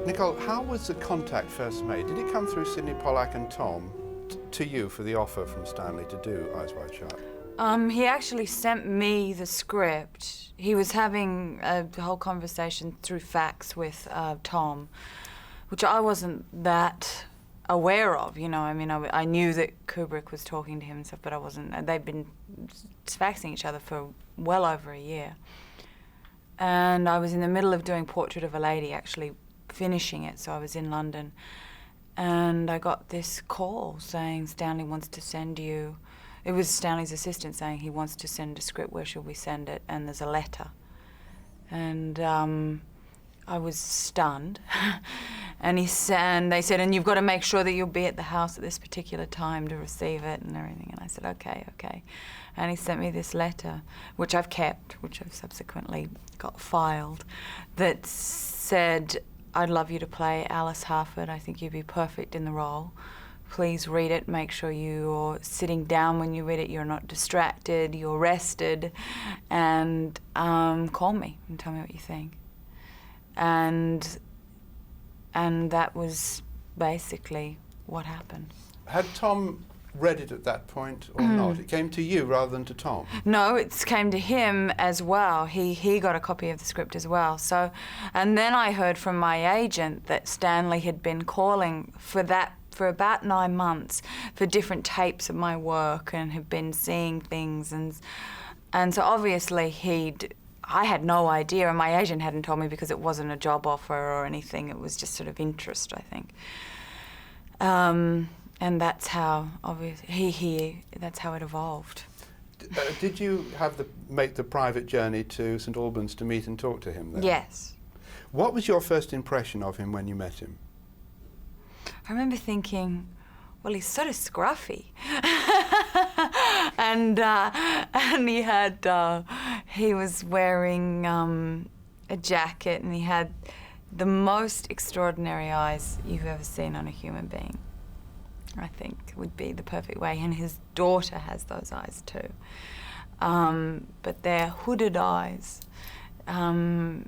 Nicole, how was the contact first made? Did it come through Sidney Pollack and Tom to you for the offer from Stanley to do Eyes Wide Shut? He actually sent me the script. He was having a whole conversation through fax with Tom, which I wasn't that aware of, you know. I mean, I knew that Kubrick was talking to him and stuff, but I wasn't. They'd been faxing each other for well over a year. And I was in the middle of doing Portrait of a Lady, actually finishing it, so I was in London. And I got this call saying Stanley wants to send you. It was Stanley's assistant saying he wants to send a script, where should we send it? And there's a letter. And I was stunned. And they said, and you've got to make sure that you'll be at the house at this particular time to receive it and everything. And I said, okay. And he sent me this letter, which I've kept, which I've subsequently got filed, that said, I'd love you to play Alice Harford. I think you'd be perfect in the role. Please read it. Make sure you're sitting down when you read it. You're not distracted. You're rested. And call me and tell me what you think. And that was basically what happened. Had Tom read it at that point or not? It came to you rather than to Tom? No, it came to him as well. He got a copy of the script as well. So, and then I heard from my agent that Stanley had been calling for about 9 months for different tapes of my work and had been seeing things, and so obviously I had no idea, and my agent hadn't told me because it wasn't a job offer or anything. It was just sort of interest, I think. And that's how, obviously, that's how it evolved. Did you make the private journey to St Albans to meet and talk to him then? Yes. What was your first impression of him when you met him? I remember thinking, well, he's sort of scruffy. and he was wearing a jacket, and he had the most extraordinary eyes you've ever seen on a human being, I think would be the perfect way. And his daughter has those eyes too. But they're hooded eyes. And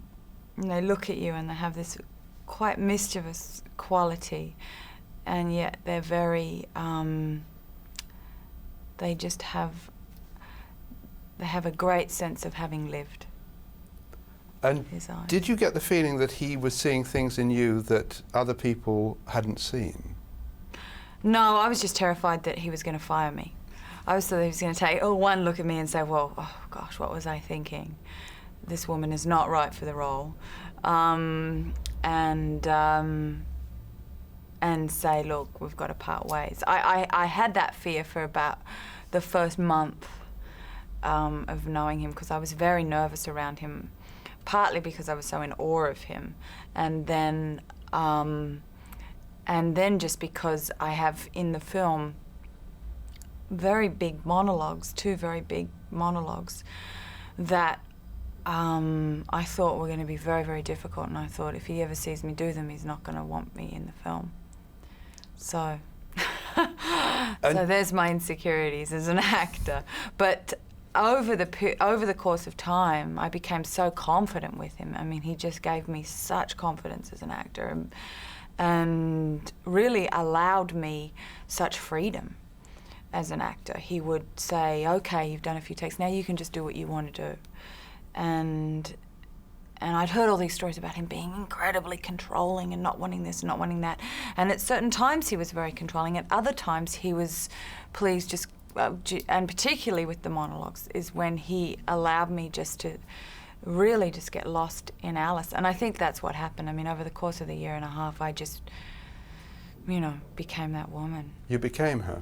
they look at you and they have this quite mischievous quality, and yet they're very, they have a great sense of having lived. And his eyes. Did you get the feeling that he was seeing things in you that other people hadn't seen? No, I was just terrified that he was going to fire me. I was thought he was going to take one look at me and say, well, oh gosh, what was I thinking? This woman is not right for the role. And say, look, we've got to part ways. I had that fear for about the first month of knowing him, because I was very nervous around him, partly because I was so in awe of him, and then just because I have in the film very big monologues, 2 very big monologues that I thought were going to be very, very difficult, and I thought if he ever sees me do them, he's not going to want me in the film. So, so there's my insecurities as an actor. But over the course of time, I became so confident with him. I mean, he just gave me such confidence as an actor, and really allowed me such freedom as an actor. He would say, okay, you've done a few takes, now you can just do what you want to do. And I'd heard all these stories about him being incredibly controlling and not wanting this and not wanting that. And at certain times he was very controlling. At other times he was, please just, and particularly with the monologues, is when he allowed me just to really just get lost in Alice. And I think that's what happened. I mean, over the course of the 1.5 years, I just, you know, became that woman. You became her.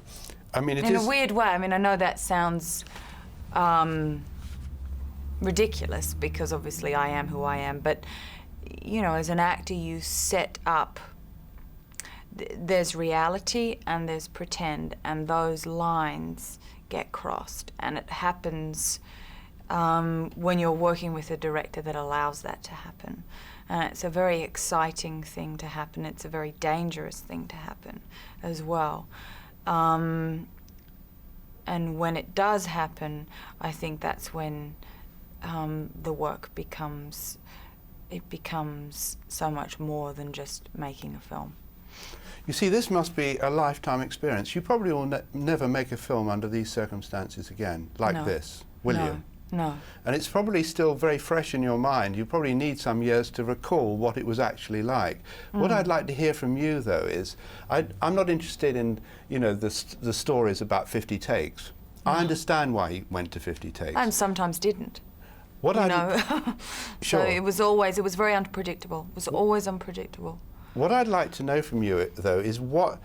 I mean, in a weird way. I mean, I know that sounds ridiculous, because obviously I am who I am, but you know, as an actor you set up, there's reality and there's pretend, and those lines get crossed, and it happens when you're working with a director that allows that to happen. And it's a very exciting thing to happen. It's a very dangerous thing to happen as well. And when it does happen, I think that's when the work becomes it becomes so much more than just making a film. You see, this must be a lifetime experience. You probably will never make a film under these circumstances again, like No. this, will you? No. And it's probably still very fresh in your mind. You probably need some years to recall what it was actually like. What I'd like to hear from you, though, is I'm not interested in, you know, the stories about 50 takes. I understand why he went to 50 takes. And sometimes didn't. What You I'd- know? Sure. So it was very unpredictable. It was always unpredictable. What I'd like to know from you, though, is what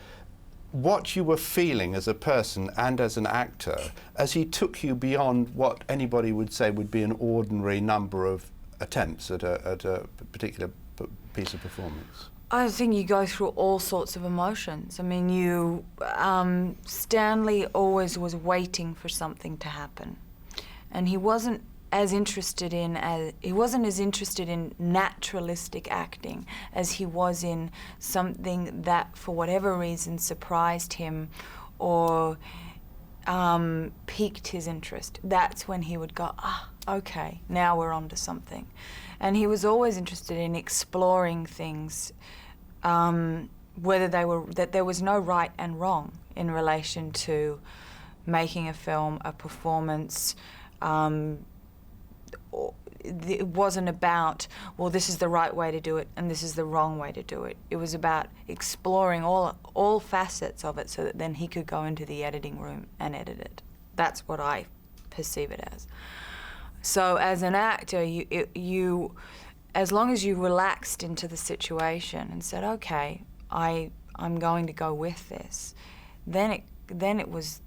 you were feeling as a person and as an actor as he took you beyond what anybody would say would be an ordinary number of attempts at a particular piece of performance. I think you go through all sorts of emotions. I mean, Stanley always was waiting for something to happen, and he wasn't as interested in naturalistic acting as he was in something that, for whatever reason, surprised him or piqued his interest. That's when he would go, okay, now we're onto something. And he was always interested in exploring things, that there was no right and wrong in relation to making a film, a performance. It wasn't about, well, this is the right way to do it and this is the wrong way to do it. It was about exploring all facets of it so that then he could go into the editing room and edit it. That's what I perceive it as. So as an actor, you as long as you relaxed into the situation and said, okay, I'm going to go with this, then it was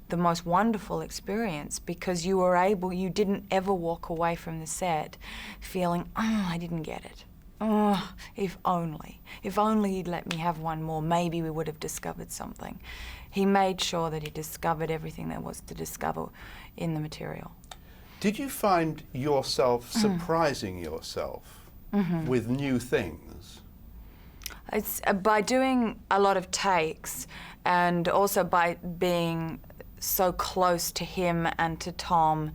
the most wonderful experience, because you didn't ever walk away from the set feeling, I didn't get it. Oh, if only he'd let me have one more, maybe we would have discovered something. He made sure that he discovered everything there was to discover in the material. Did you find yourself surprising yourself with new things? It's by doing a lot of takes, and also by being so close to him and to Tom,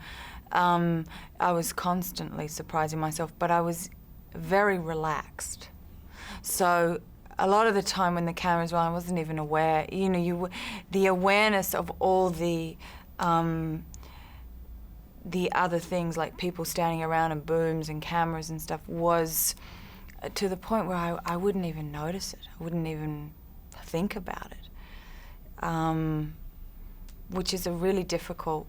I was constantly surprising myself, but I was very relaxed. So a lot of the time when the cameras were on, I wasn't even aware. You know, the awareness of all the other things, like people standing around and booms and cameras and stuff, was to the point where I wouldn't even notice it. I wouldn't even think about it. Which is a really difficult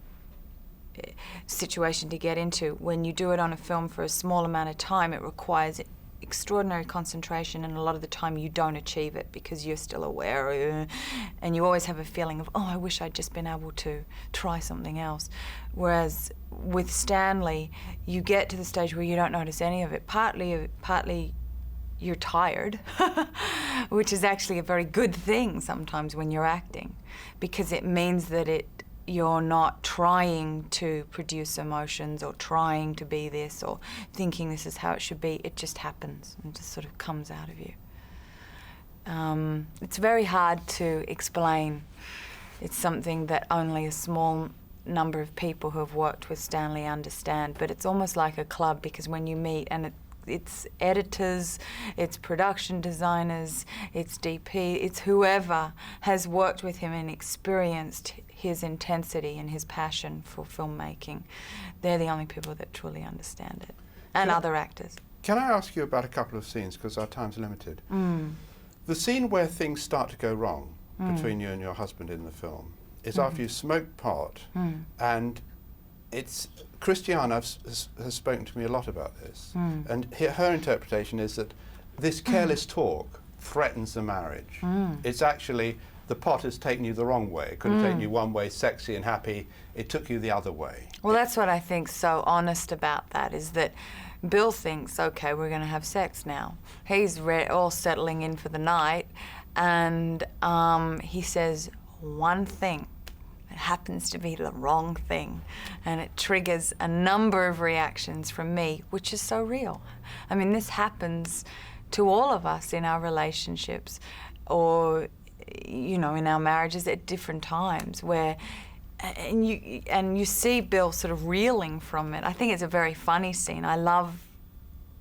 situation to get into. When you do it on a film for a small amount of time, it requires extraordinary concentration, and a lot of the time you don't achieve it because you're still aware, and you always have a feeling of, I wish I'd just been able to try something else. Whereas with Stanley, you get to the stage where you don't notice any of it. Partly you're tired, which is actually a very good thing sometimes when you're acting, because it means that you're not trying to produce emotions or trying to be this or thinking this is how it should be. It just happens and just sort of comes out of you. It's very hard to explain. It's something that only a small number of people who have worked with Stanley understand, but it's almost like a club, because when you meet, and it's editors, it's production designers, it's DP, it's whoever has worked with him and experienced his intensity and his passion for filmmaking. They're the only people that truly understand it, and other actors. Can I ask you about a couple of scenes, because our time's limited? The scene where things start to go wrong between you and your husband in the film is after you smoke pot, and it's Christiana has spoken to me a lot about this, and her interpretation is that this careless talk threatens the marriage. It's actually, the pot has taken you the wrong way. It could have taken you one way, sexy and happy. It took you the other way. Well, that's what I think's so honest about that, is that Bill thinks, okay, we're going to have sex now. He's all settling in for the night, and he says one thing. It happens to be the wrong thing, and it triggers a number of reactions from me, which is so real. I mean, this happens to all of us in our relationships, or, you know, in our marriages at different times, where and you see Bill sort of reeling from it. I think it's a very funny scene. I love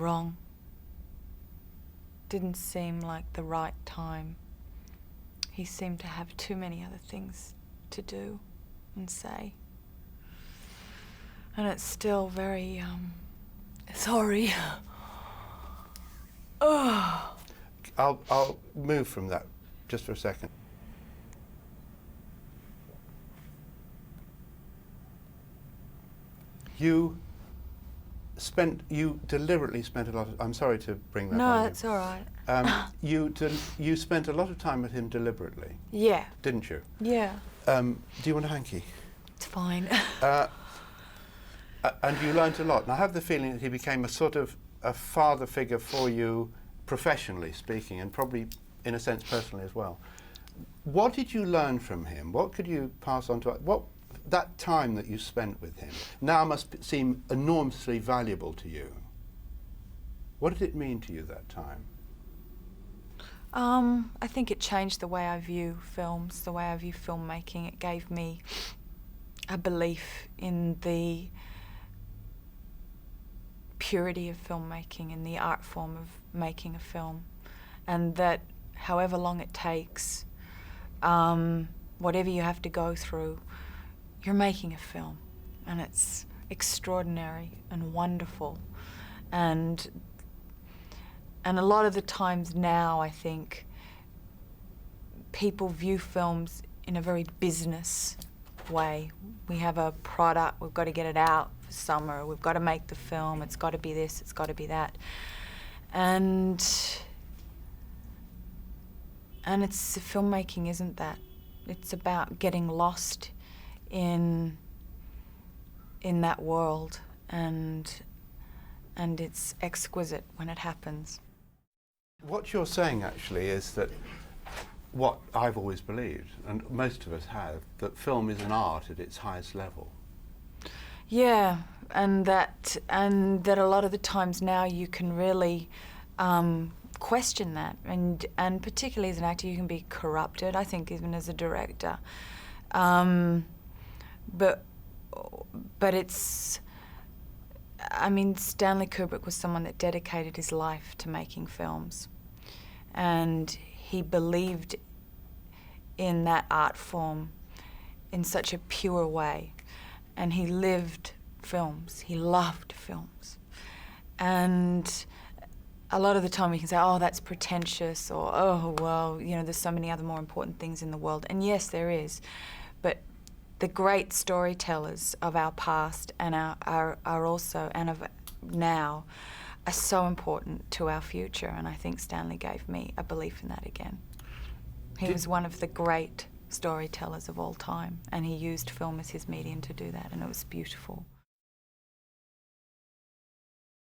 wrong. Didn't seem like the right time. He seemed to have too many other things to do and say. And it's still very, sorry. Oh. I'll move from that just for a second. You deliberately spent a lot of, I'm sorry to bring that on No, you. it's all right. You spent a lot of time with him deliberately. Yeah. Didn't you? Yeah. Do you want a hanky? It's fine. And you learnt a lot. And I have the feeling that he became a sort of a father figure for you, professionally speaking, and probably in a sense personally as well. What did you learn from him? What could you pass on to what that time that you spent with him now must seem enormously valuable to you? What did it mean to you, that time? I think it changed the way I view films, the way I view filmmaking. It gave me a belief in the purity of filmmaking, in the art form of making a film, and that however long it takes, whatever you have to go through, you're making a film, and it's extraordinary and wonderful. And a lot of the times now, I think, people view films in a very business way. We have a product, we've got to get it out for summer, we've got to make the film, it's got to be this, it's got to be that. And it's, filmmaking isn't that. It's about getting lost in that world, and it's exquisite when it happens. What you're saying actually is that what I've always believed, and most of us have, that film is an art at its highest level. Yeah, and that a lot of the times now you can really question that, and particularly as an actor you can be corrupted, I think, even as a director. But it's, I mean, Stanley Kubrick was someone that dedicated his life to making films, and he believed in that art form in such a pure way, and he lived films, he loved films. And a lot of the time we can say, oh, that's pretentious, or oh, well, you know, there's so many other more important things in the world. And yes, there is, but the great storytellers of our past and are also, and of now, are so important to our future, and I think Stanley gave me a belief in that again. He was one of the great storytellers of all time, and he used film as his medium to do that, and it was beautiful.